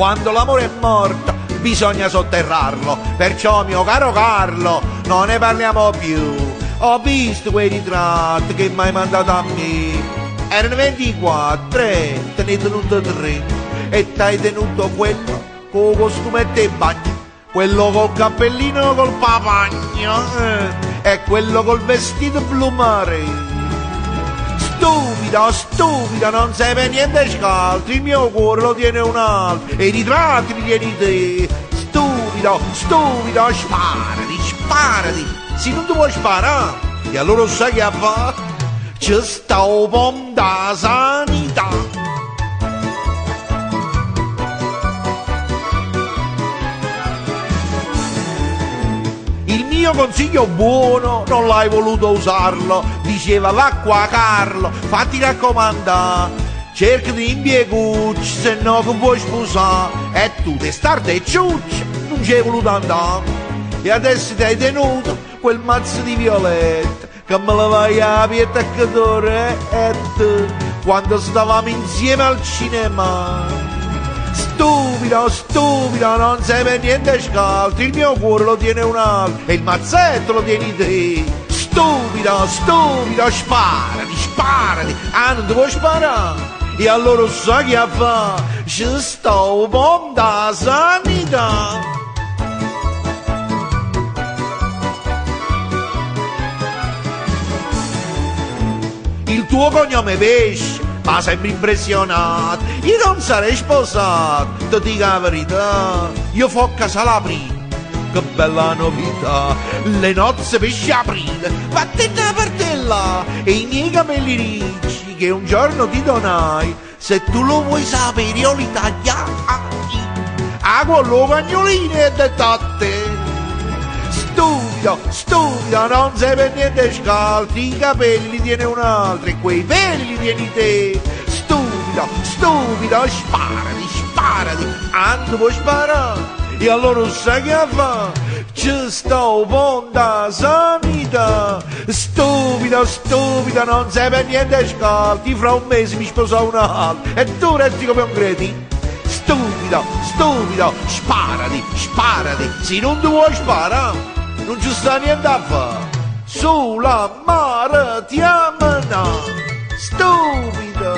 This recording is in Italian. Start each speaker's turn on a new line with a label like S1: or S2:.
S1: Quando l'amore è morto bisogna sotterrarlo, perciò mio caro Carlo non ne parliamo più. Ho visto quei ritratti che mi hai mandato a me, erano 24, te ne hai tenuto 3 e t'hai tenuto quello con costumetto e bagno, quello col cappellino col papagno e quello col vestito blu mare. Stupido, non sei per niente scaltro, il mio cuore lo tiene un altro e i ritratti li tieni te. Stupido, sparati, se non ti vuoi sparare, e allora sai che fa? Ci sta un po' da sanità. Il mio consiglio buono non l'hai voluto usarlo, diceva va qua Carlo, fatti raccomandare, cerca di impiegucci, se no che vuoi sposare, e tu testarda e ciuccia non ci hai voluto andare, e adesso ti hai tenuto quel mazzo di violette che me la vai a piattaccatore e tu, quando stavamo insieme al cinema. Stupido, non sei per niente scaltro, il mio cuore lo tiene un altro e il mazzetto lo tieni te. Stupido, sparati, non ti vuoi sparare? E allora sai che fa? Ci sto un po' da sanità. Il tuo cognome pesce ma sempre impressionato. Io non sarei sposato, ti dico la verità. Io fo a casa la prima, che bella novità. Le nozze pesce aprile, vattene a partella e i miei capelli ricci che un giorno ti donai. Se tu lo vuoi sapere io li tagliai a quello cagnolino e detto a te. Stupido, non sei per niente scaltro, i capelli tiene un altro e quei peli li tieni te. Stupido, sparati, non puoi sparare. E allora sai che fa? Ci sto un po' da sanità. Stupido, non sei per niente scaltro, fra un mese mi sposo un altro e tu resti come un cretino. Stupido, sparati, se non ti vuoi sparare non ci sta niente a fare, sulla mare ti amano. Stupido.